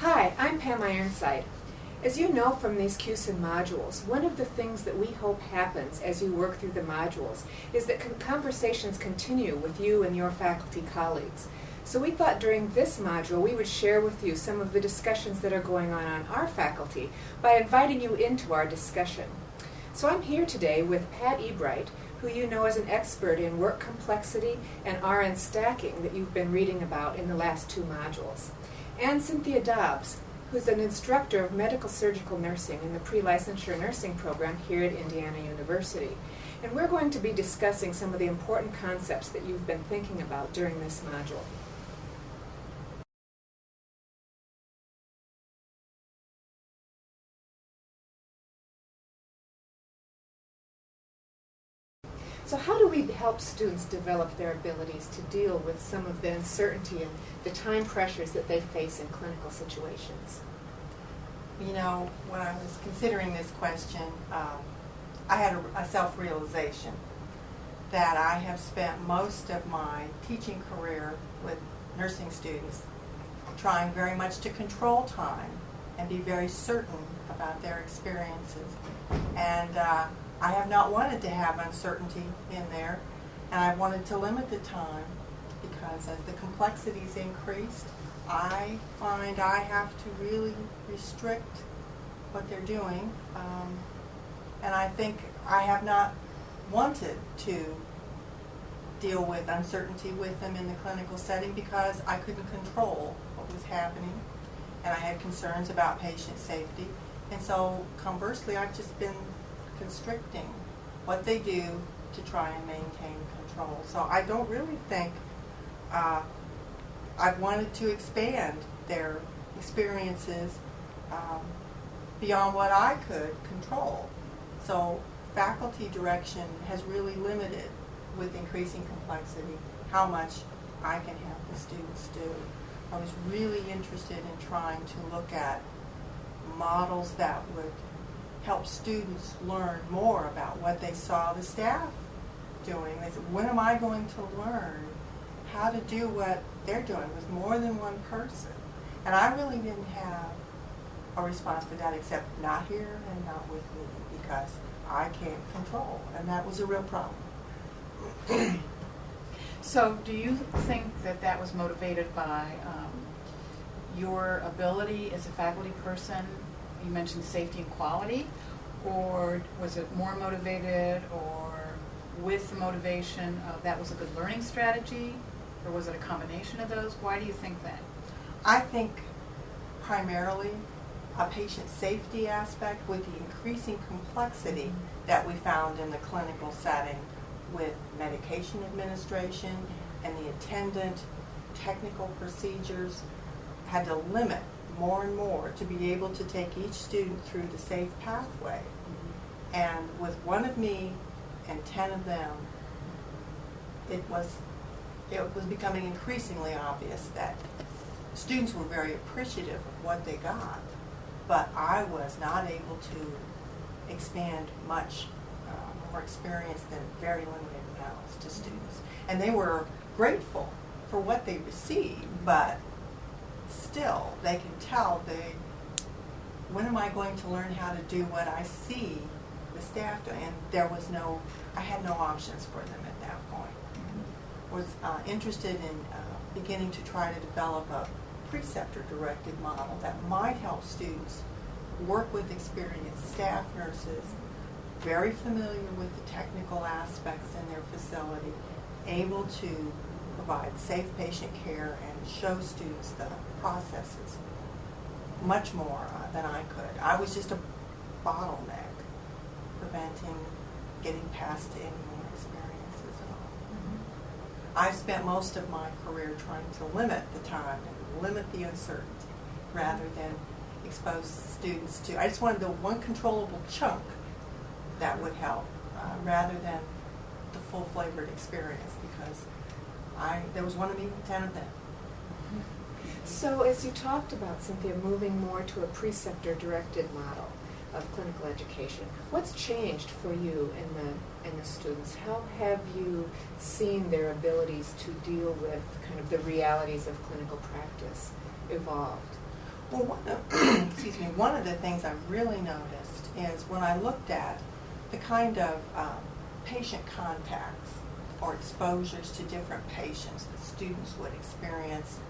Hi, I'm Pam Ironside. As you know from these QSEN modules, one of the things that we hope happens as you work through the modules is that conversations continue with you and your faculty colleagues. So we thought during this module we would share with you some of the discussions that are going on our faculty by inviting you into our discussion. So I'm here today with Pat Ebright, who you know as an expert in work complexity and RN stacking that you've been reading about in the last two modules, and Cynthia Dobbs, who's an instructor of medical surgical nursing in the pre-licensure nursing program here at Indiana University. And we're going to be discussing some of the important concepts that you've been thinking about during this module. So how do we help students develop their abilities to deal with some of the uncertainty and the time pressures that they face in clinical situations? You know, when I was considering this question, I had a self-realization that I have spent most of my teaching career with nursing students trying very much to control time and be very certain about their experiences. And I have not wanted to have uncertainty in there, and I wanted to limit the time because as the complexities increased, I find I have to really restrict what they're doing, and I think I have not wanted to deal with uncertainty with them in the clinical setting because I couldn't control what was happening, and I had concerns about patient safety, and so conversely I've just been constricting what they do to try and maintain control. So I don't really think I've wanted to expand their experiences beyond what I could control. So faculty direction has really limited, with increasing complexity, how much I can have the students do. I was really interested in trying to look at models that would help students learn more about what they saw the staff doing. They said, when am I going to learn how to do what they're doing with more than one person? And I really didn't have a response for that except not here and not with me because I can't control, and that was a real problem. So do you think that that was motivated by your ability as a faculty person? You mentioned safety and quality, or was it more motivated or with the motivation of that was a good learning strategy, or was it a combination of those? Why do you think that? I think primarily a patient safety aspect with the increasing complexity that we found in the clinical setting with medication administration and the attendant technical procedures had to limit more and more to be able to take each student through the safe pathway. And with one of me and 10 of them, it was becoming increasingly obvious that students were very appreciative of what they got, but I was not able to expand much more experience than very limited amounts to students. And they were grateful for what they received, but still, they can tell when am I going to learn how to do what I see the staff do? And I had no options for them at that point. Was interested in beginning to try to develop a preceptor-directed model that might help students work with experienced staff nurses, very familiar with the technical aspects in their facility, able to provide safe patient care and show students the processes much more than I could. I was just a bottleneck preventing getting past any more experiences at all. I've spent most of my career trying to limit the time and limit the uncertainty rather than expose students to, I just wanted the one controllable chunk that would help rather than the full-flavored experience because there was one of me and 10 of them. So as you talked about, Cynthia, moving more to a preceptor-directed model of clinical education, what's changed for you and the students? How have you seen their abilities to deal with kind of the realities of clinical practice evolved? Well, one of the things I really noticed is when I looked at the kind of patient contacts or exposures to different patients that students would experience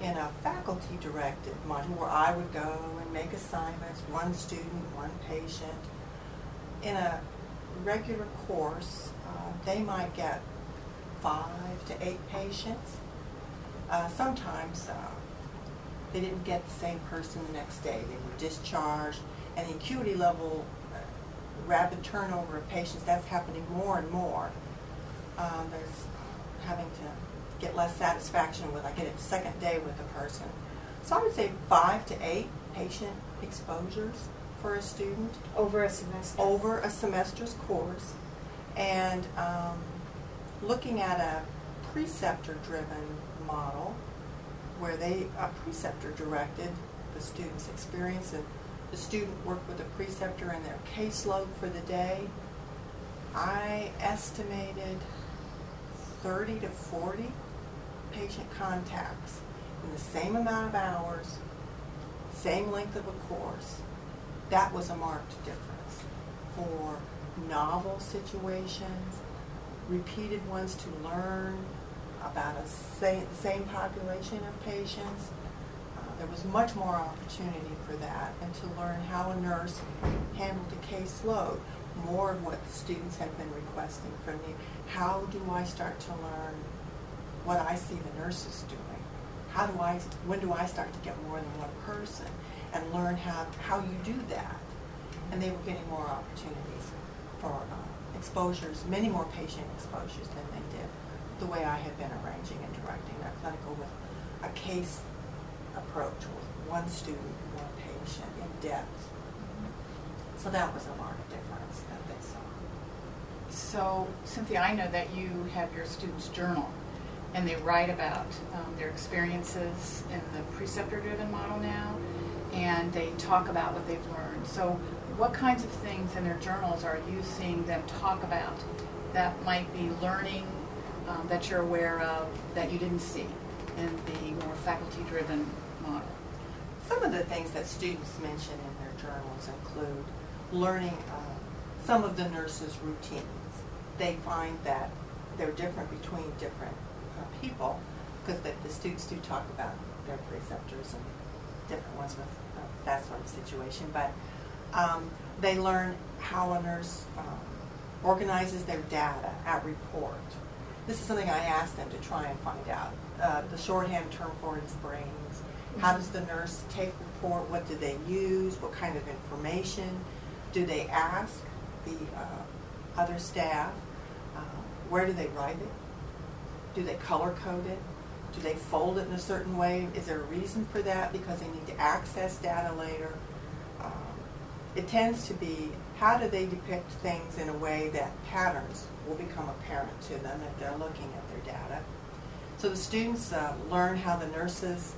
in a faculty-directed module where I would go and make assignments, one student, one patient. In a regular course, they might get 5 to 8 patients. Sometimes they didn't get the same person the next day. They were discharged, and the acuity level, rapid turnover of patients, that's happening more and more. There's having to get less satisfaction with, I get a second day with a person. So I would say 5 to 8 patient exposures for a student. Over a semester? Over a semester's course. And looking at a preceptor-driven model where a preceptor directed the student's experience, and the student worked with a preceptor in their caseload for the day, I estimated 30 to 40 patient contacts in the same amount of hours, same length of a course. That was a marked difference for novel situations, repeated ones to learn about the same population of patients. There was much more opportunity for that, and to learn how a nurse handled a caseload. More of what the students had been requesting from me. How do I start to learn what I see the nurses doing? When do I start to get more than one person and learn how you do that? And they were getting more opportunities for exposures, many more patient exposures than they did the way I had been arranging and directing their clinical with a case approach with one student, one patient in depth. So that was a marked difference that they saw. So, Cynthia, I know that you have your students journal, and they write about their experiences in the preceptor-driven model now, and they talk about what they've learned. So what kinds of things in their journals are you seeing them talk about that might be learning that you're aware of that you didn't see in the more faculty-driven model? Some of the things that students mention in their journals include learning some of the nurses' routines. They find that they're different between different people, because the students do talk about their preceptors and different ones with that sort of situation. But they learn how a nurse organizes their data at report. This is something I asked them to try and find out. The shorthand term for it is brains. How does the nurse take report? What do they use? What kind of information do they ask the other staff? Where do they write it? Do they color code it? Do they fold it in a certain way? Is there a reason for that? Because they need to access data later. It tends to be, how do they depict things in a way that patterns will become apparent to them if they're looking at their data. So the students learn how the nurses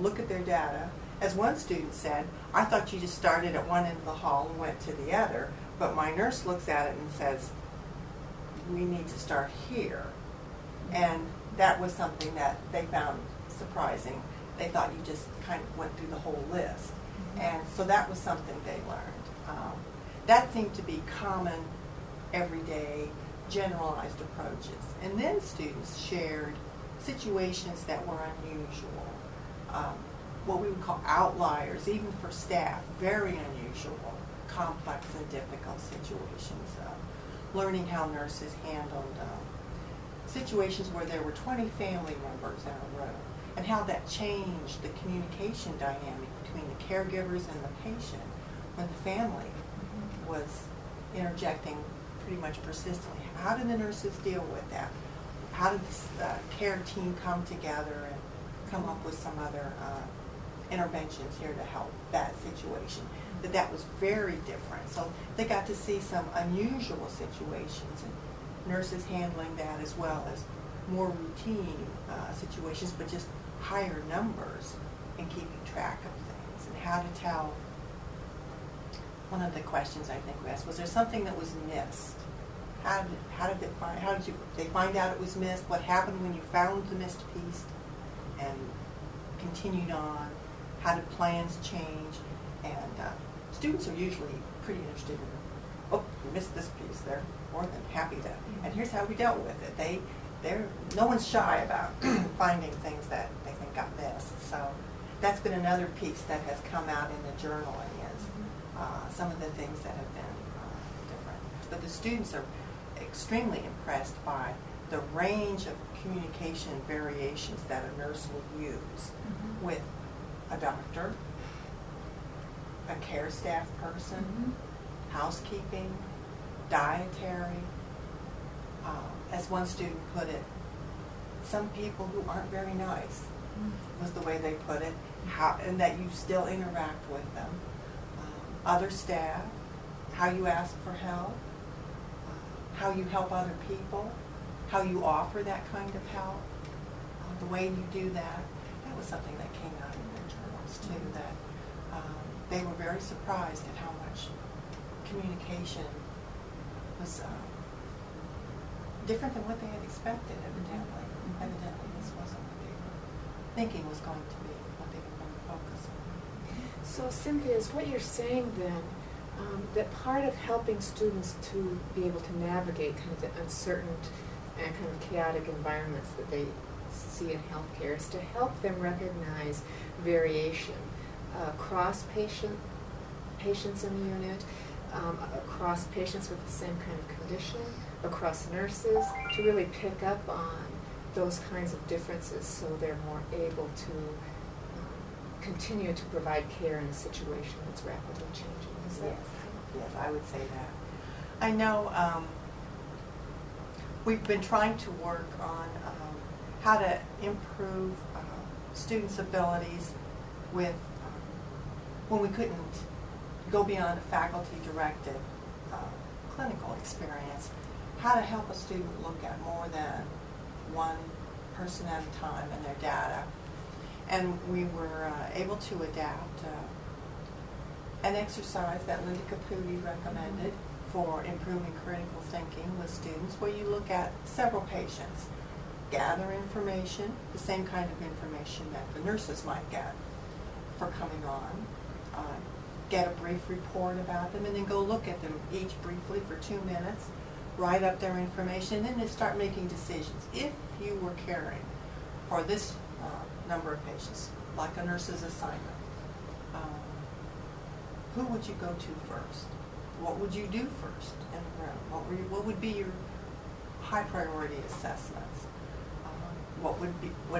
look at their data. As one student said, I thought you just started at one end of the hall and went to the other, but my nurse looks at it and says, we need to start here. And that was something that they found surprising. They thought you just kind of went through the whole list. And so that was something they learned. That seemed to be common, everyday, generalized approaches. And then students shared situations that were unusual, what we would call outliers, even for staff, very unusual, complex and difficult situations. Learning how nurses handled situations where there were 20 family members in a room, and how that changed the communication dynamic between the caregivers and the patient when the family was interjecting pretty much persistently. How did the nurses deal with that? How did the care team come together and come up with some other interventions here to help that situation? That was very different. So they got to see some unusual situations and nurses handling that, as well as more routine situations, but just higher numbers and keeping track of things, and how to tell. One of the questions I think we asked, was there something that was missed? How did they find out it was missed? What happened when you found the missed piece and continued on? how do plans change, and students are usually pretty interested in, oh, you missed this piece. They're more than happy to, and here's how we dealt with it. No one's shy about finding things that they think got missed. So that's been another piece that has come out in the journaling is some of the things that have been different. But the students are extremely impressed by the range of communication variations that a nurse will use with a doctor, a care staff person, housekeeping, dietary. As one student put it, some people who aren't very nice was the way they put it, and that you still interact with them. Other staff, how you ask for help, how you help other people, how you offer that kind of help, the way you do that. That was something that came out in their journals too, that they were very surprised at how much communication was different than what they had expected, evidently. Evidently, this wasn't what they were thinking was going to be, what they were going to focus on. So, Cynthia, is what you're saying then, that part of helping students to be able to navigate kind of the uncertain and kind of chaotic environments that they see in healthcare is to help them recognize variation across patients in the unit, across patients with the same kind of condition, across nurses, to really pick up on those kinds of differences so they're more able to continue to provide care in a situation that's rapidly changing. Is that Yes, I would say that. I know we've been trying to work on how to improve students' abilities with when we couldn't go beyond a faculty-directed clinical experience, how to help a student look at more than one person at a time in their data. And we were able to adapt an exercise that Linda Caputi recommended for improving critical thinking with students, where you look at several patients, gather information, the same kind of information that the nurses might get for coming on, get a brief report about them, and then go look at them each briefly for 2 minutes, write up their information, and then start making decisions. If you were caring for this number of patients, like a nurse's assignment, who would you go to first? What would you do first in the room? What would be your high priority assessments? What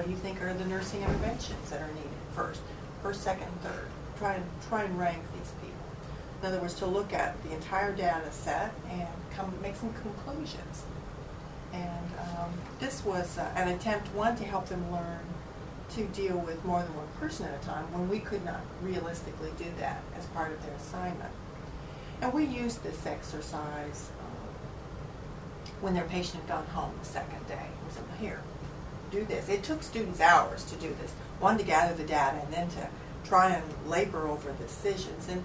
do you think are the nursing interventions that are needed first, second, and third? Try and rank these people. In other words, to look at the entire data set and make some conclusions. And this was an attempt, one, to help them learn to deal with more than one person at a time when we could not realistically do that as part of their assignment. And we used this exercise when their patient had gone home the second day. We said, well, here, do this. It took students hours to do this. One, to gather the data, and then to try and labor over the decisions. And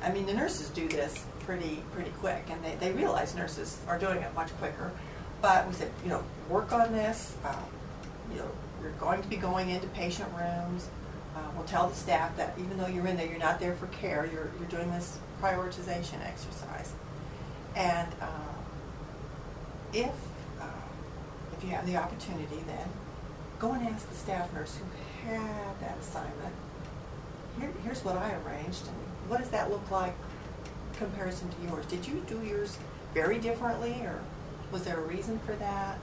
I mean, the nurses do this pretty quick, and they realize nurses are doing it much quicker. But we said, work on this. We're going to be going into patient rooms. We'll tell the staff that even though you're in there, you're not there for care. You're doing this prioritization exercise. And if you have the opportunity, then go and ask the staff nurse who had that assignment. Here's what I arranged, and what does that look like in comparison to yours? Did you do yours very differently, or was there a reason for that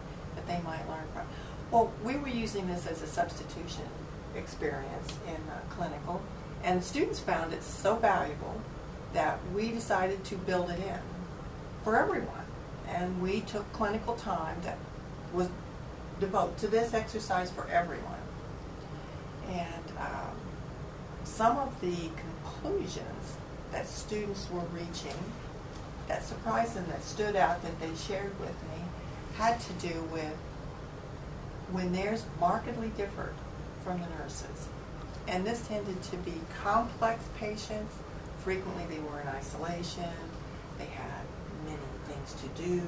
they might learn from? Well, we were using this as a substitution experience in clinical, and students found it so valuable that we decided to build it in for everyone. And we took clinical time that was devoted to this exercise for everyone. And some of the conclusions that students were reaching that surprised them, that stood out, that they shared with me, had to do with when theirs markedly differed from the nurses. And this tended to be complex patients. Frequently they were in isolation. They had many things to do.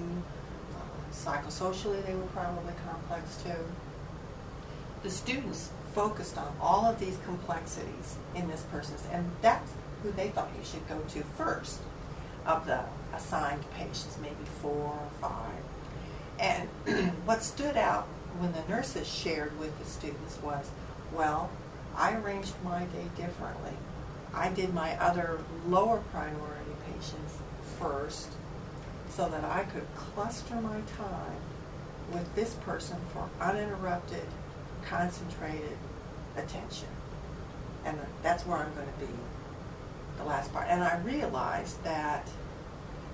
Psychosocially they were probably complex too. the students focused on all of these complexities in this person's, and that's who they thought you should go to first of the assigned patients, maybe 4 or 5. And what stood out when the nurses shared with the students was, well, I arranged my day differently. I did my other lower priority patients first so that I could cluster my time with this person for uninterrupted, concentrated attention. And that's where I'm going to be the last part. And I realized that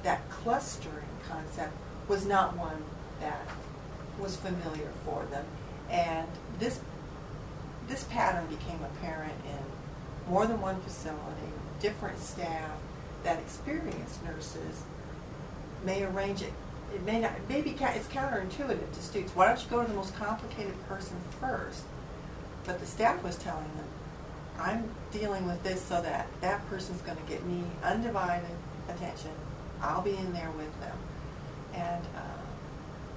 that clustering concept was not one that was familiar for them. And this pattern became apparent in more than one facility, different staff, that experienced nurses may arrange it. It may not, maybe it's counterintuitive to students. Why don't you go to the most complicated person first? But the staff was telling them, I'm dealing with this so that that person's going to get me undivided attention. I'll be in there with them. And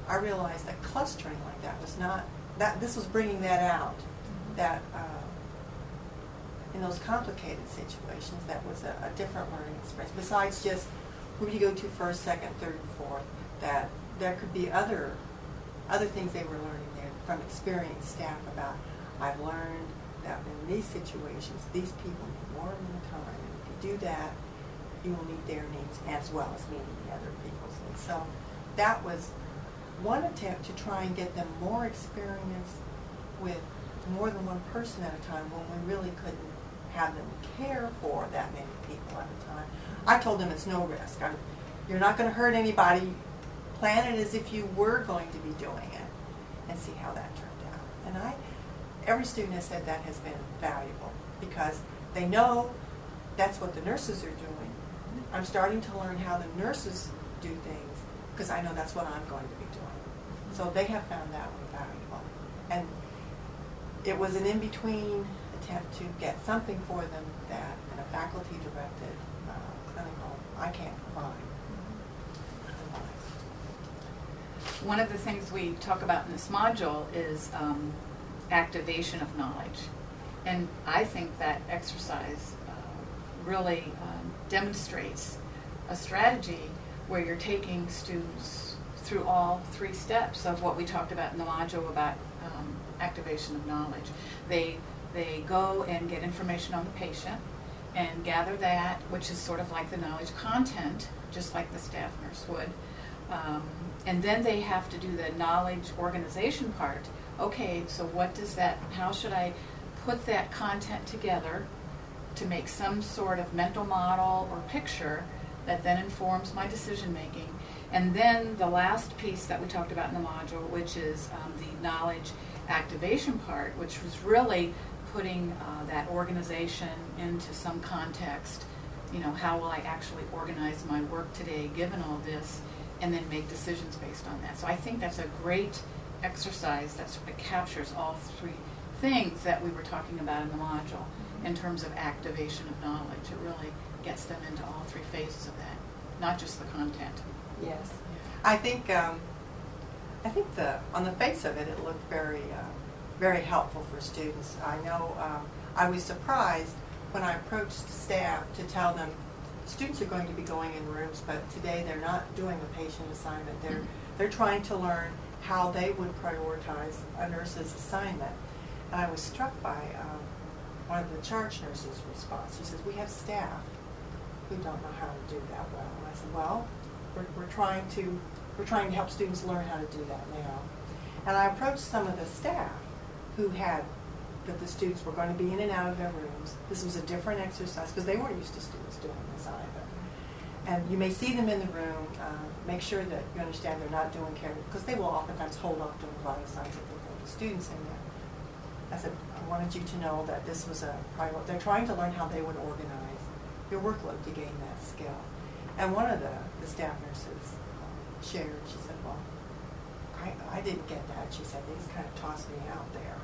I realized that clustering like that was not, that this was bringing that out, that in those complicated situations, that was a different learning experience. Besides just who do you go to first, second, third, and fourth, that there could be other things they were learning there from experienced staff about, I've learned that in these situations, these people need more than the time. And if you do that, you will meet their needs as well as meeting the other people's needs. So that was one attempt to try and get them more experience with more than one person at a time when we really couldn't have them care for that many people at a time. I told them it's no risk. You're not going to hurt anybody. Plan it as if you were going to be doing it and see how that turned out. And every student has said that has been valuable because they know that's what the nurses are doing. I'm starting to learn how the nurses do things because I know that's what I'm going to be doing. So they have found that one valuable. And it was an in-between attempt to get something for them that in a faculty-directed clinical I can't provide. One of the things we talk about in this module is activation of knowledge. And I think that exercise really demonstrates a strategy where you're taking students through all 3 steps of what we talked about in the module about activation of knowledge. They go and get information on the patient and gather that, which is sort of like the knowledge content, just like the staff nurse would. And then they have to do the knowledge organization part. Okay, so what does that, how should I put that content together to make some sort of mental model or picture that then informs my decision making? And then the last piece that we talked about in the module, which is the knowledge activation part, which was really putting that organization into some context. You know, how will I actually organize my work today given all this, and then make decisions based on that. So I think that's a great exercise that sort of captures all 3 things that we were talking about in the module in terms of activation of knowledge. It really gets them into all 3 phases of that, not just the content. Yes. I think on the face of it, it looked very, very helpful for students. I know I was surprised when I approached staff to tell them students are going to be going in rooms, but today they're not doing a patient assignment. They're trying to learn how they would prioritize a nurse's assignment. And I was struck by one of the charge nurses' response. She says, we have staff who don't know how to do that well. And I said, well, we're trying to help students learn how to do that now. And I approached some of the staff who had that the students were going to be in and out of their rooms. This was a different exercise because they weren't used to students doing this either. And you may see them in the room. Make sure that you understand they're not doing care, because they will oftentimes hold off doing vital signs if they think the students in there. I said, I wanted you to know that this was a priority. They're trying to learn how they would organize your workload to gain that skill. And one of the staff nurses shared, she said, well, I didn't get that. She said, they just kind of tossed me out there.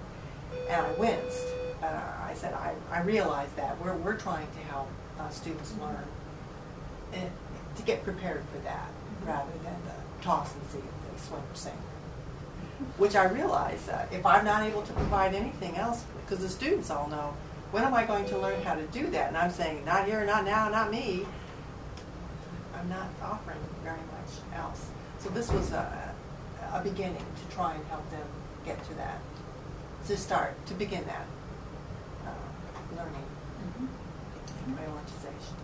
And I winced. I said, I realize that. We're trying to help students learn and to get prepared for that rather than the toss and see if they swim or sink. which I realize if I'm not able to provide anything else, because the students all know, when am I going to learn how to do that? And I'm saying, not here, not now, not me. I'm not offering very much else. So this was a beginning to try and help them get to that, to begin that learning and prioritization.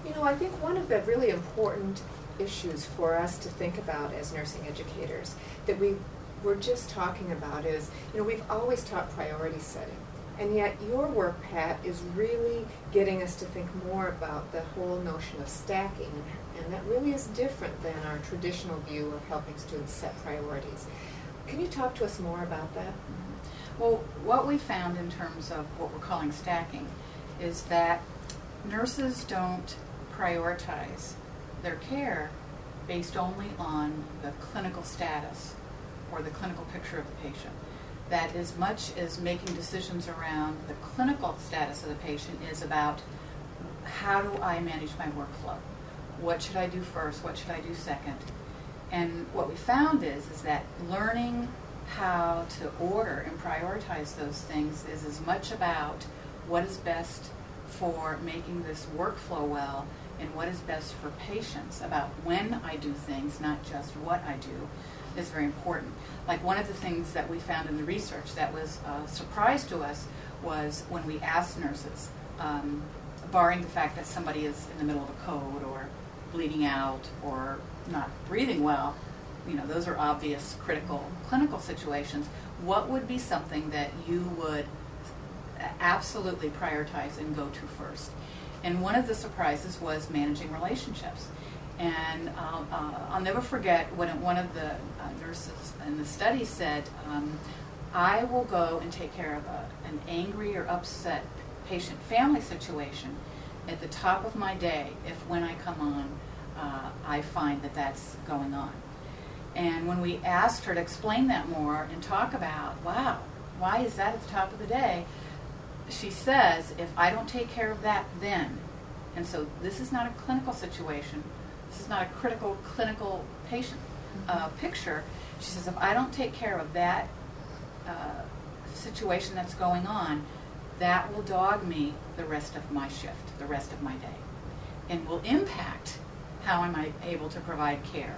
You know, I think one of the really important issues for us to think about as nursing educators that we were just talking about is, you know, we've always taught priority setting. And yet your work, Pat, is really getting us to think more about the whole notion of stacking. And that really is different than our traditional view of helping students set priorities. Can you talk to us more about that? Well, what we found in terms of what we're calling stacking is that nurses don't prioritize their care based only on the clinical status or the clinical picture of the patient. That as much as making decisions around the clinical status of the patient is about how do I manage my workflow? What should I do first? What should I do second? And what we found is that learning how to order and prioritize those things is as much about what is best for making this workflow well and what is best for patients, about when I do things, not just what I do, is very important. Like one of the things that we found in the research that was a surprise to us was when we asked nurses, barring the fact that somebody is in the middle of a code or bleeding out or not breathing well, you know, those are obvious critical clinical situations, what would be something that you would absolutely prioritize and go to first? And one of the surprises was managing relationships. And I'll never forget when one of the nurses in the study said, I will go and take care of an angry or upset patient family situation at the top of my day if when I come on I find that that's going on. And when we asked her to explain that more and talk about, wow, why is that at the top of the day? She says, if I don't take care of that then, and so this is not a clinical situation, this is not a critical clinical patient picture. She says, if I don't take care of that situation that's going on, that will dog me the rest of my shift, the rest of my day, and will impact how am I able to provide care,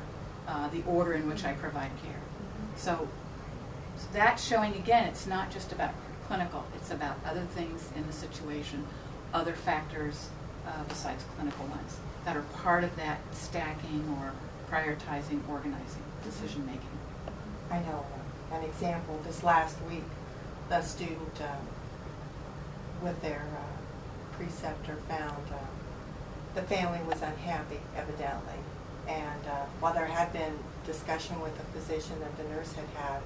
the order in which I provide care. So that's showing, again, it's not just about clinical, it's about other things in the situation, other factors besides clinical ones that are part of that stacking or prioritizing, organizing, decision making. I know an example this last week, a student with their preceptor found the family was unhappy, evidently, and while there had been discussion with the physician that the nurse had,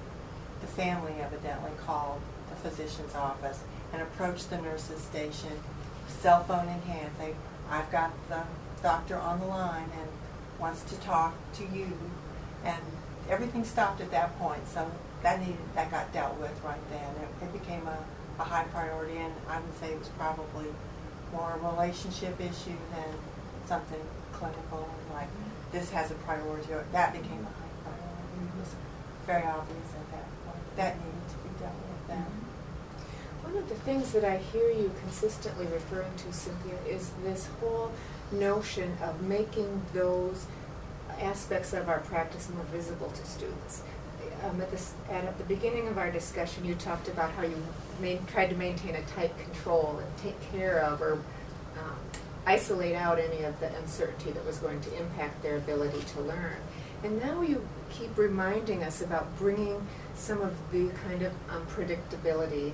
the family evidently called the physician's office and approached the nurse's station, cell phone in hand, saying, I've got the doctor on the line and wants to talk to you, and everything stopped at that point. So that got dealt with right then. It became a high priority, and I would say it was probably more a relationship issue than something clinical, like this has a priority, or that became a high priority. It was very obvious at that point. That needed to be dealt with then. One of the things that I hear you consistently referring to, Cynthia, is this whole notion of making those aspects of our practice more visible to students. At the beginning of our discussion, you talked about how you tried to maintain a tight control and take care of or isolate out any of the uncertainty that was going to impact their ability to learn. And now you keep reminding us about bringing some of the kind of unpredictability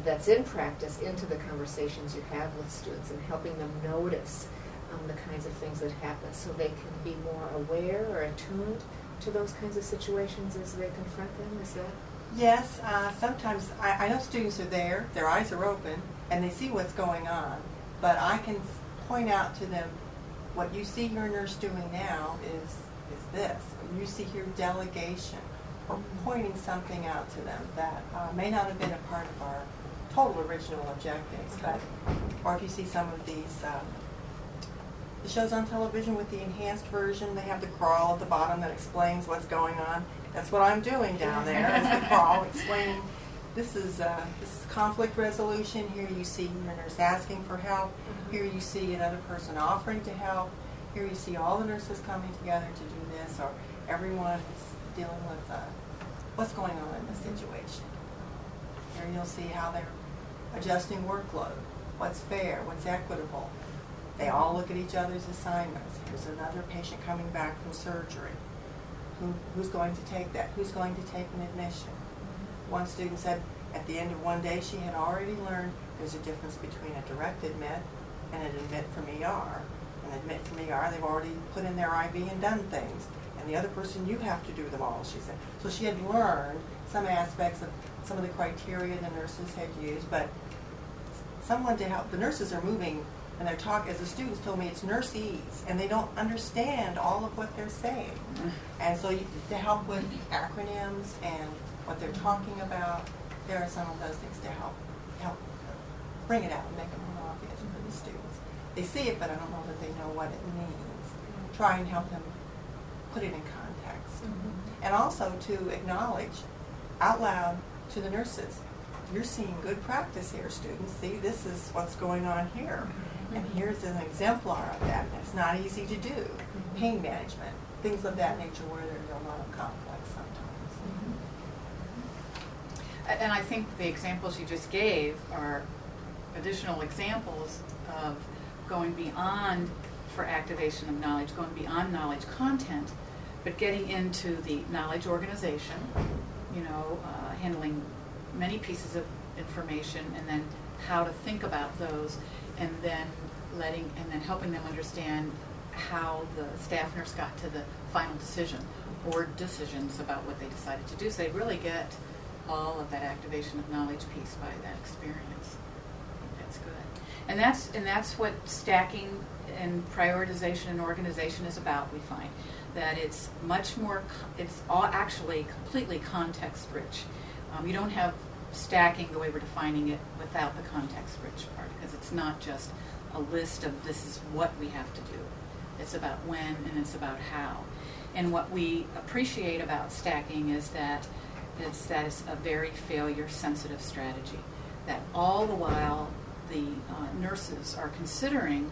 that's in practice into the conversations you have with students and helping them notice the kinds of things that happen so they can be more aware or attuned to those kinds of situations as they confront them. Is that? Yes, sometimes I know students are there, their eyes are open, and they see what's going on, but I can point out to them, what you see your nurse doing now is this. You see here delegation, or pointing something out to them that may not have been a part of our total original objectives. But, or if you see some of these the shows on television with the enhanced version, they have the crawl at the bottom that explains what's going on. That's what I'm doing down there, is the crawl explaining this is conflict resolution. Here you see your nurse asking for help. Here you see another person offering to help. Here you see all the nurses coming together to do this, or everyone is dealing with what's going on in the situation. Here you'll see how they're adjusting workload, what's fair, what's equitable. They all look at each other's assignments. Here's another patient coming back from surgery. Who's going to take that? Who's going to take an admission? One student said at the end of one day she had already learned there's a difference between a direct admit and an admit from ER. An admit from ER, they've already put in their IV and done things. And the other person, you have to do them all, she said. So she had learned some aspects of some of the criteria the nurses had used, but someone to help. The nurses are moving, and they're talking, as the students told me, it's nurse-ese, and they don't understand all of what they're saying. And so to help with acronyms and what they're talking about, there are some of those things to help bring it out and make it more obvious for the students. They see it, but I don't know that they know what it means. Try and help them put it in context. And also to acknowledge out loud to the nurses, you're seeing good practice here, students. See, this is what's going on here. And here's an exemplar of that. It's not easy to do. Pain management, things of that nature where there's a lot of conflict sometimes. And I think the examples you just gave are additional examples of going beyond for activation of knowledge, going beyond knowledge content, but getting into the knowledge organization, handling many pieces of information, and then how to think about those, and then helping them understand how the staff nurse got to the final decision or decisions about what they decided to do. So they really get all of that activation of knowledge piece by that experience. I think that's good. And that's what stacking and prioritization and organization is about, we find. That it's much more, it's all actually completely context rich. You don't have stacking the way we're defining it without the context rich part, because it's not just a list of this is what we have to do. It's about when and it's about how. And what we appreciate about stacking is that it's a very failure sensitive strategy. That all the while the nurses are considering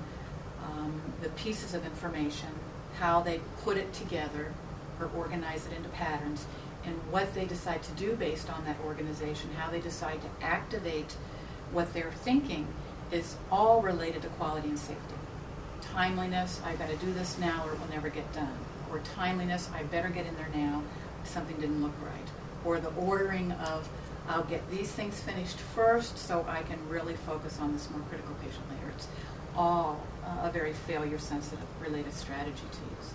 the pieces of information, how they put it together or organize it into patterns, and what they decide to do based on that organization, how they decide to activate what they're thinking, is all related to quality and safety. Timeliness, I've got to do this now or it will never get done. Or timeliness, I better get in there now, something didn't look right. Or the ordering of, I'll get these things finished first so I can really focus on this more critical patient later. It's all a very failure-sensitive related strategy to use.